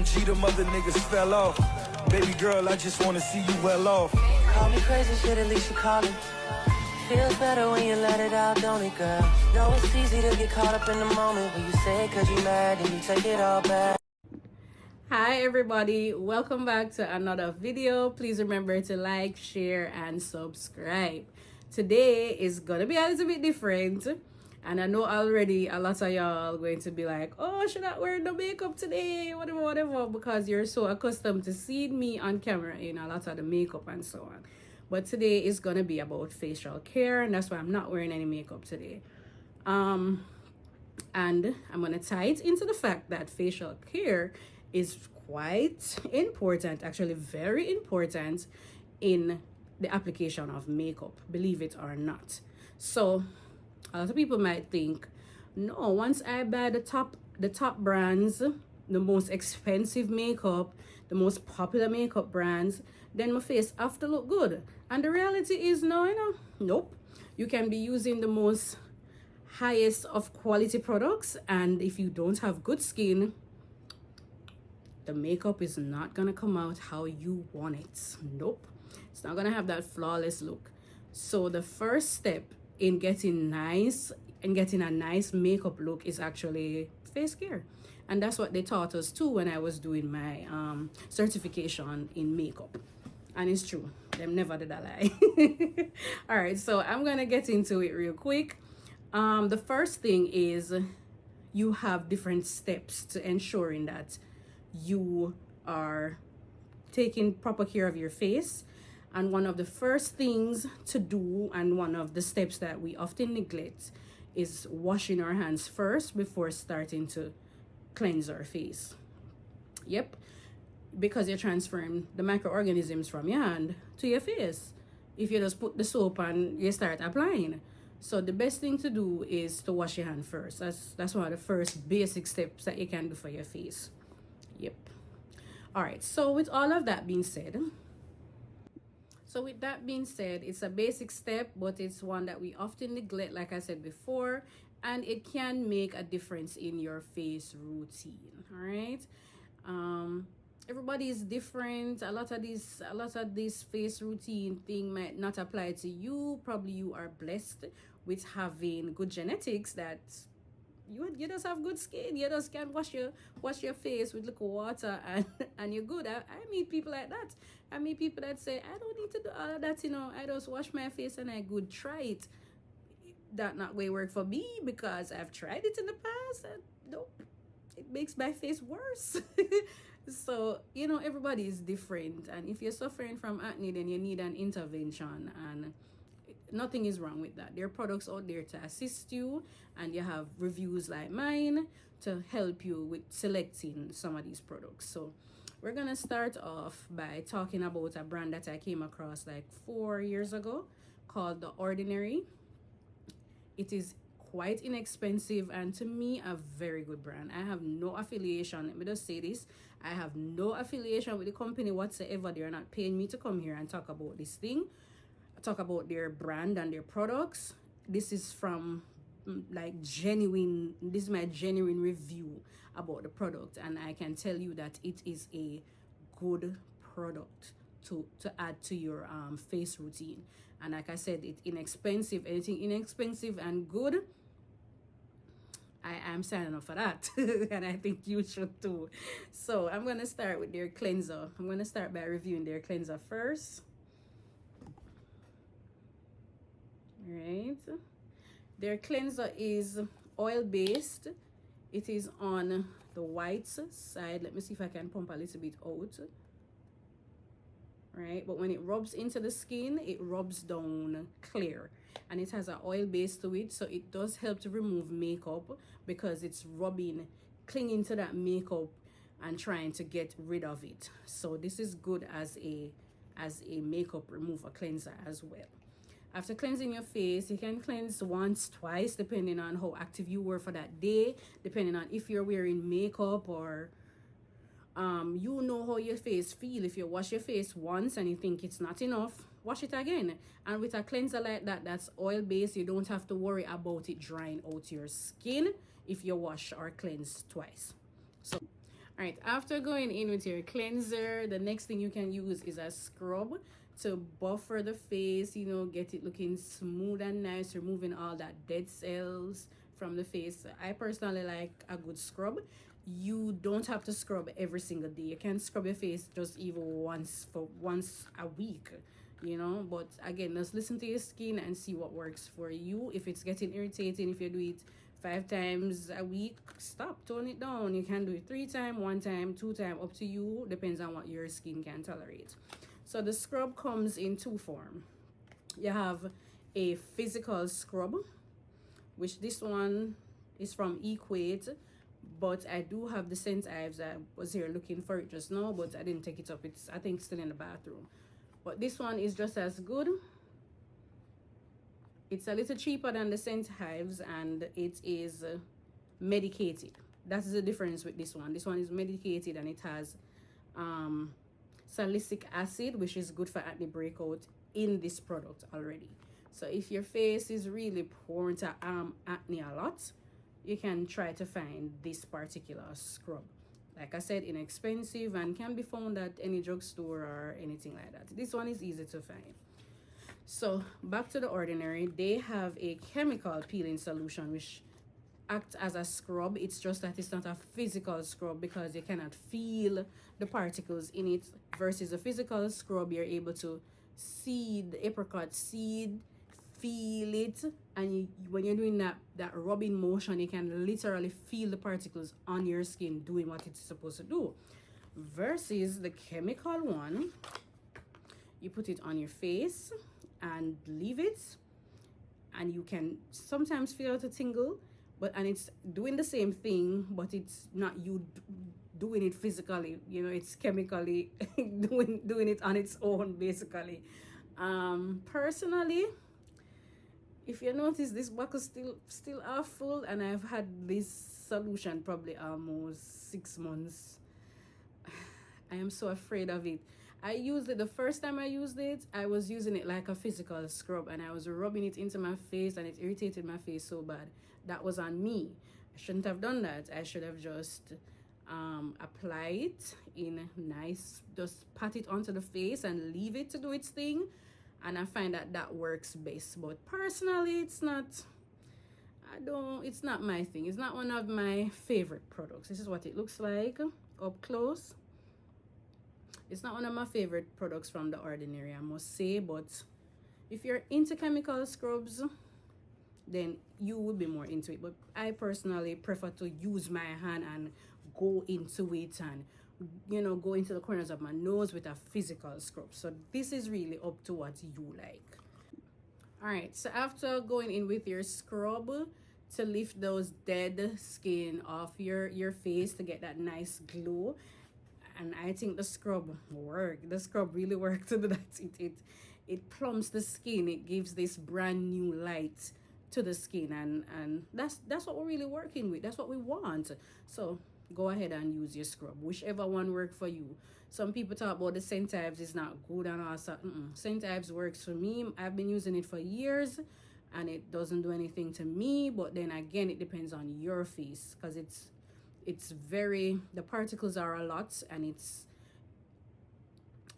OMG, the mother niggas fell off. Baby girl, I just wanna see you well off. Call me crazy shit, at least you call it. Feels better when you let it out, don't it, girl? Know it's easy to get caught up in the moment when you say it cause you mad and you take it all back. Hi everybody, welcome back to another video. Please remember to like, share and subscribe. Today is gonna be a little bit different, and I know already a lot of y'all going to be like, oh, should I wear no makeup today, whatever, because you're so accustomed to seeing me on camera in a lot of the makeup and so on. But today is gonna be about facial care, and that's why I'm not wearing any makeup today. And I'm gonna tie it into the fact that facial care is quite important, actually very important, in the application of makeup, believe it or not. So a lot of people might think, no, once I buy the top brands, the most expensive makeup, the most popular makeup brands, then my face have to look good. And the reality is, no, nope. You can be using the most highest of quality products, and if you don't have good skin, the makeup is not gonna come out how you want it. Nope, it's not gonna have that flawless look. So the first step in getting a nice makeup look is actually face care, and that's what they taught us too when I was doing my certification in makeup. And it's true, them never did a lie. All right, so I'm gonna get into it real quick. The first thing is you have different steps to ensuring that you are taking proper care of your face. And one of the first things to do, and one of the steps that we often neglect, is washing our hands first before starting to cleanse our face. Yep, because you're transferring the microorganisms from your hand to your face if you just put the soap and you start applying. So the best thing to do is to wash your hand first. That's one of the first basic steps that you can do for your face. Yep. All right, so with all of that being said, it's a basic step, but it's one that we often neglect, like I said before, and it can make a difference in your face routine. All right. Everybody is different. A lot of this face routine thing might not apply to you. Probably you are blessed with having good genetics that you just have good skin. You just can wash your face with little water and you're good. I meet people like that. I meet people that say, I don't need to do all of that, I just wash my face and I good. Try it. That not way work for me, because I've tried it in the past and nope, it makes my face worse. So everybody is different, and if you're suffering from acne, then you need an intervention, and nothing is wrong with that. There are products out there to assist you, and you have reviews like mine to help you with selecting some of these products. So we're gonna start off by talking about a brand that I came across like 4 years ago called The Ordinary. It is quite inexpensive and to me a very good brand. I have no affiliation, let me just say this, I have no affiliation with the company whatsoever. They're not paying me to come here and talk about this thing, talk about their brand and their products. This is from this is my genuine review about the product, and I can tell you that it is a good product to add to your face routine. And like I said, it's inexpensive. Anything inexpensive and good, I am signing up for that. And I think you should too. So I'm going to start with their cleanser. I'm going to start by reviewing their cleanser first. Right. Their cleanser is oil-based. It is on the white side. Let me see if I can pump a little bit out. Right, but when it rubs into the skin, it rubs down clear, and it has an oil base to it, so it does help to remove makeup because it's clinging to that makeup and trying to get rid of it. So this is good as a makeup remover cleanser as well. After cleansing your face, you can cleanse once, twice, depending on how active you were for that day, depending on if you're wearing makeup or you know how your face feel. If you wash your face once and you think it's not enough, wash it again. And with a cleanser like that, that's oil based, you don't have to worry about it drying out your skin if you wash or cleanse twice. So All right, after going in with your cleanser, the next thing you can use is a scrub to buffer the face, you know, get it looking smooth and nice, removing all that dead cells from the face. I personally like a good scrub. You don't have to scrub every single day. You can scrub your face just even once a week, you know. But again, just listen to your skin and see what works for you. If it's getting irritating, if you do it 5 times a week, stop, tone it down. You can do it 3 times, 1 time, 2 times, up to you, depends on what your skin can tolerate. So the scrub comes in 2 forms. You have a physical scrub, which this one is from Equate, but I do have the Scent Ives. I was here looking for it just now, but I didn't take it up. It's, I think, still in the bathroom. But this one is just as good. It's a little cheaper than the Scent Hives, and it is medicated. That's the difference with this one. This one is medicated, and it has salicylic acid, which is good for acne breakout in this product already. So if your face is really prone to acne a lot, you can try to find this particular scrub. Like I said, inexpensive and can be found at any drugstore or anything like that. This one is easy to find. So back to The Ordinary, they have a chemical peeling solution which acts as a scrub. It's just that it's not a physical scrub because you cannot feel the particles in it, versus a physical scrub, you're able to see the apricot seed, feel it, and when you're doing that rubbing motion, you can literally feel the particles on your skin doing what it's supposed to do. Versus the chemical one, you put it on your face and leave it, and you can sometimes feel a tingle, and it's doing the same thing, but it's not you doing it physically, you know, it's chemically doing it on its own, basically. Personally, if you notice, this bottle still half full, and I've had this solution probably almost 6 months. I am so afraid of it. I used it the first time I used it, I was using it like a physical scrub, and I was rubbing it into my face, and it irritated my face so bad. That was on me. I shouldn't have done that. I should have just apply it in nice, just pat it onto the face and leave it to do its thing, and I find that works best. But personally, it's not my thing. It's not one of my favorite products. This is what it looks like up close. It's not one of my favorite products from The Ordinary, I must say, but if you're into chemical scrubs, then you will be more into it. But I personally prefer to use my hand and go into it, and, you know, go into the corners of my nose with a physical scrub. So this is really up to what you like. All right, so after going in with your scrub to lift those dead skin off your face to get that nice glow, and I think the scrub worked. The scrub really worked to do that. It plumps the skin. It gives this brand new light to the skin, and that's what we're really working with. That's what we want. So go ahead and use your scrub, whichever one works for you. Some people talk about the Scent Ives is not good and all that. Scent Ives works for me. I've been using it for years, and it doesn't do anything to me. But then again, it depends on your face, because it's very, the particles are a lot, and it's,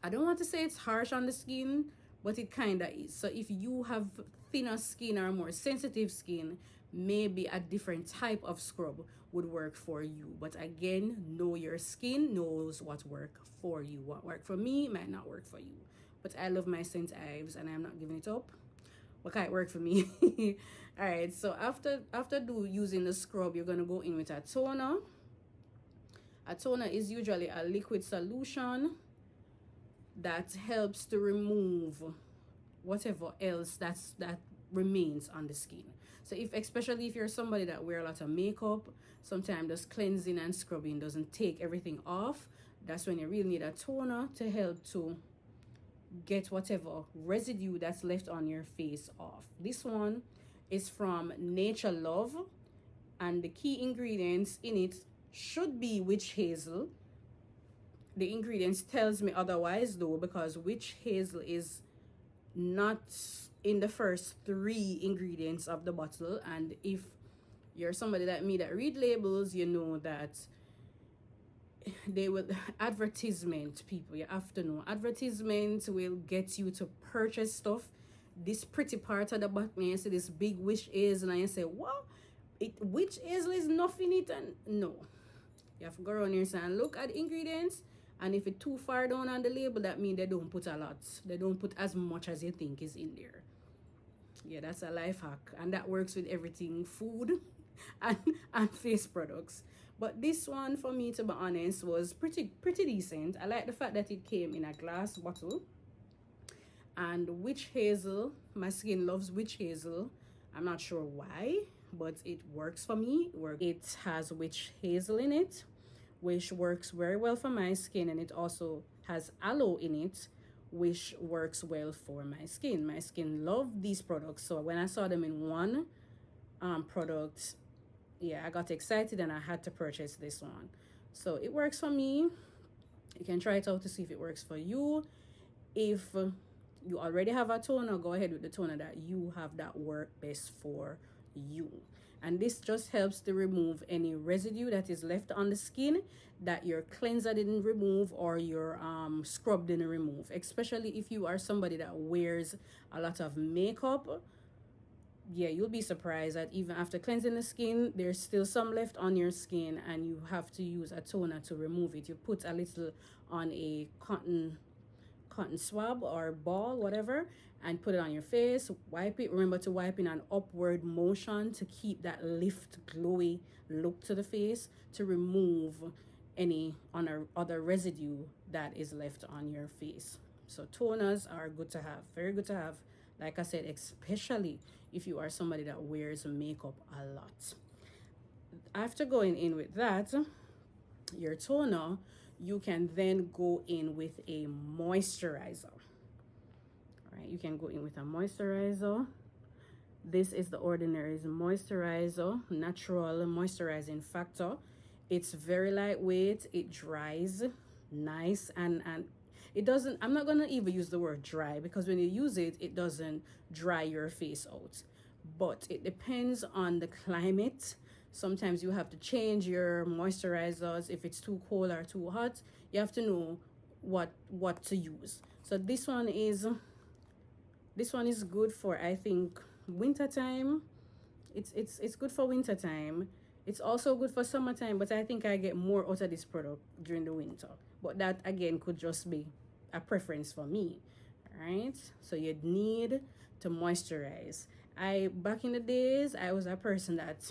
I don't want to say it's harsh on the skin, but it kind of is. So if you have thinner skin or more sensitive skin, maybe a different type of scrub would work for you. But again, know your skin, knows what work for you. What worked for me might not work for you. But I love my Scent Ives, and I'm not giving it up. What can't work for me? All right, so after using the scrub, you're gonna go in with a toner. A toner is usually a liquid solution that helps to remove whatever else that remains on the skin. So especially if you're somebody that wear a lot of makeup, sometimes just cleansing and scrubbing doesn't take everything off. That's when you really need a toner to help to get whatever residue that's left on your face off. This one is from Nature Love, and the key ingredients in it should be witch hazel. The ingredients tells me otherwise though, because witch hazel is not in the first 3 ingredients of the bottle, and if you're somebody like me that read labels, you know that they will advertisement, people, you have to know, advertisement will get you to purchase stuff. This pretty part of the bottom, you see this big witch hazel, and you say, what, witch hazel is nothing it, and no, you have to go around here and look at the ingredients, and if it's too far down on the label, that means they don't put a lot, they don't put as much as you think is in there. Yeah, that's a life hack, and that works with everything, food and face products. But this one, for me, to be honest, was pretty decent. I like the fact that it came in a glass bottle. And witch hazel, my skin loves witch hazel. I'm not sure why, but it works for me. It has witch hazel in it, which works very well for my skin, and it also has aloe in it, which works well for my skin. My skin loved these products, so when I saw them in one product, yeah, I got excited and I had to purchase this one. So it works for me. You can try it out to see if it works for you. If you already have a toner, go ahead with the toner that you have that work best for you. And this just helps to remove any residue that is left on the skin that your cleanser didn't remove or your scrub didn't remove, especially if you are somebody that wears a lot of makeup. Yeah, you'll be surprised that even after cleansing the skin, there's still some left on your skin, and you have to use a toner to remove it. You put a little on a cotton swab or ball, whatever, and put it on your face, wipe it. Remember to wipe in an upward motion to keep that lift, glowy look to the face, to remove any other residue that is left on your face. So toners are good to have, very good to have, like I said, especially if you are somebody that wears makeup a lot. After going in with that, your toner, you can then go in with a moisturizer. All right, you can go in with a moisturizer. This is the Ordinary's moisturizer, natural moisturizing factor. It's very lightweight, it dries nice, and it doesn't, I'm not gonna even use the word dry, because when you use it, it doesn't dry your face out. But it depends on the climate. Sometimes you have to change your moisturizers if it's too cold or too hot. You have to know what to use. So this one is good for, I think, winter time. It's good for winter time. It's also good for summertime, but I think I get more out of this product during the winter. But that again could just be a preference for me. All right, so you'd need to moisturize. Back in the days, I was a person that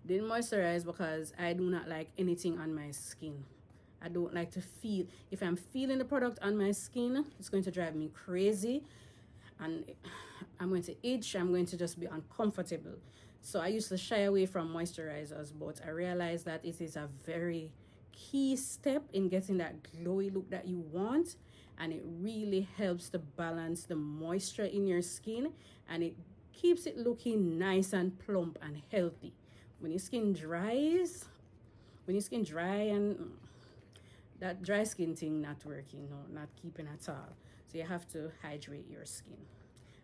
didn't moisturize because I do not like anything on my skin. I don't like to feel, if I'm feeling the product on my skin, it's going to drive me crazy, and I'm going to itch, I'm going to just be uncomfortable. So I used to shy away from moisturizers, but I realized that it is a very key step in getting that glowy look that you want, and it really helps to balance the moisture in your skin, and it keeps it looking nice and plump and healthy. When your skin dry and that dry skin thing not working, no, not keeping at all. So you have to hydrate your skin.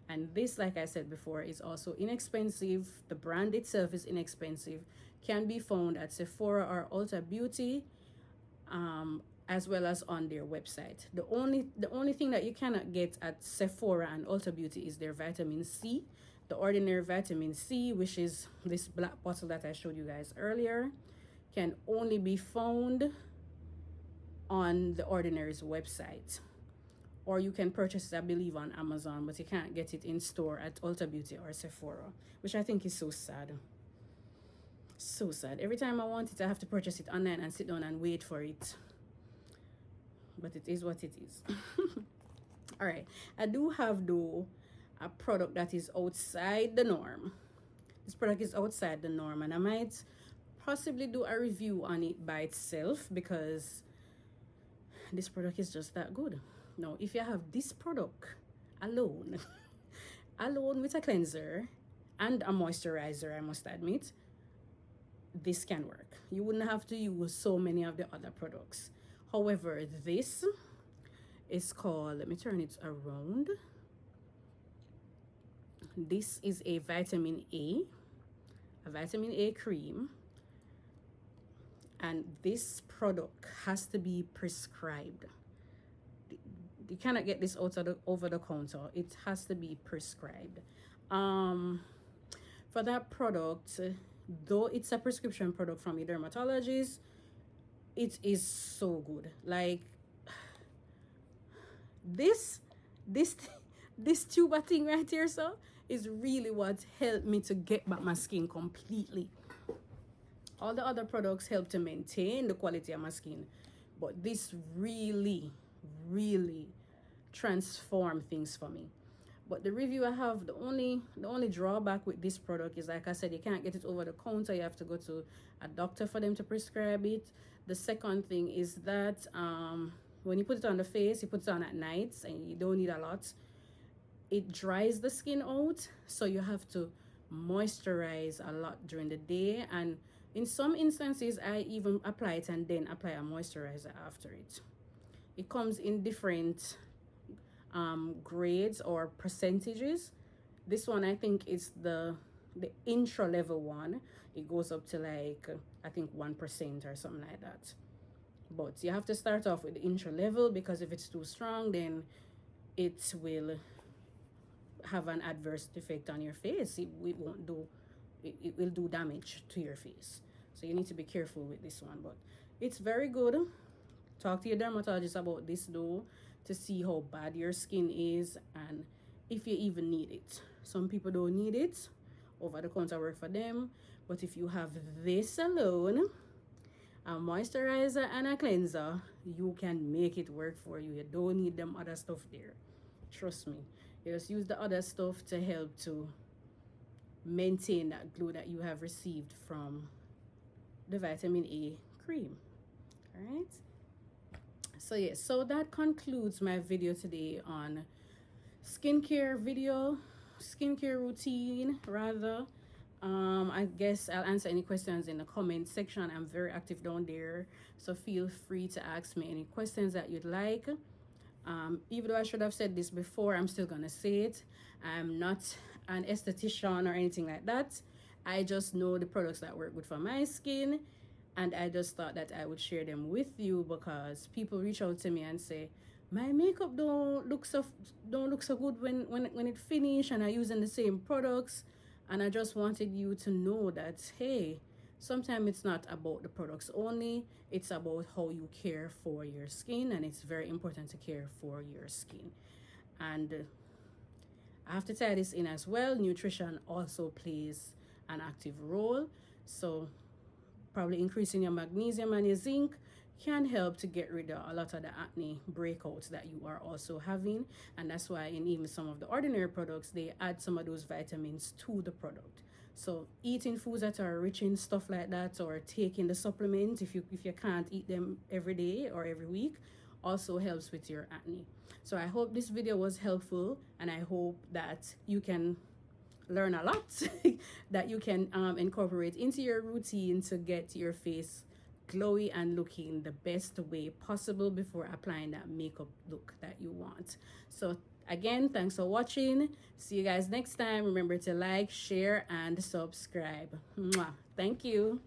And this, like I said before, is also inexpensive. The brand itself is inexpensive. Can be found at Sephora or Ulta Beauty, as well as on their website. The only thing that you cannot get at Sephora and Ulta Beauty is their vitamin C. The Ordinary vitamin C, which is this black bottle that I showed you guys earlier, can only be found on the Ordinary's website. Or you can purchase it, I believe, on Amazon, but you can't get it in store at Ulta Beauty or Sephora, which I think is so sad. So sad. Every time I want it, I have to purchase it online and sit down and wait for it. But it is what it is. All right. I do have, though, a product that is outside the norm. This product is outside the norm, and I might possibly do a review on it by itself, because this product is just that good. Now, if you have this product alone, alone with a cleanser and a moisturizer, I must admit, this can work. You wouldn't have to use so many of the other products. However, this is called, let me turn it around. This is a vitamin A cream. and this product has to be prescribed. You cannot get this over the counter. It has to be prescribed. For that product, though it's a prescription product from a dermatologist, it is so good. Like this this tuber thing right here, so is really what helped me to get back my skin completely. All the other products help to maintain the quality of my skin, but this really transformed things for me. But the review I have, the only drawback with this product is, like I said, you can't get it over the counter. You have to go to a doctor for them to prescribe it. The second thing is that when you put it on the face, you put it on at nights and you don't need a lot. It dries the skin out, so you have to moisturize a lot during the day, and in some instances I even apply it and then apply a moisturizer after it. It comes in different grades or percentages. This one I think is the intro level one. It goes up to like I think 1% or something like that, but you have to start off with the intro level, because if it's too strong then it will have an adverse effect on your face. It will do damage to your face, so you need to be careful with this one. But it's very good. Talk to your dermatologist about this though, to see how bad your skin is and if you even need it. Some people don't need it, over the counter work for them, but if you have this alone, a moisturizer and a cleanser, you can make it work for you. You don't need them other stuff there, trust me. You just use the other stuff to help to maintain that glow that you have received from the vitamin A cream. All right, so yes, so that concludes my video today on skincare routine rather. I guess I'll answer any questions in the comment section. I'm very active down there, so feel free to ask me any questions that you'd like. Even though I should have said this before, I'm still gonna say it. I'm not an esthetician or anything like that. I just know the products that work good for my skin, and I just thought that I would share them with you, because people reach out to me and say my makeup don't look so good when it finish, and I using the same products. And I just wanted you to know that, hey, sometimes it's not about the products only, it's about how you care for your skin, and it's very important to care for your skin. And I have to tie this in as well. Nutrition also plays an active role, so probably increasing your magnesium and your zinc can help to get rid of a lot of the acne breakouts that you are also having. And that's why in even some of the ordinary products, they add some of those vitamins to the product. So eating foods that are rich in stuff like that, or taking the supplements if you can't eat them every day or every week, also helps with your acne. So I hope this video was helpful, and I hope that you can learn a lot that you can incorporate into your routine to get your face glowy and looking the best way possible before applying that makeup look that you want. So again, thanks for watching. See you guys next time. Remember to like, share, and subscribe. Mwah. Thank you.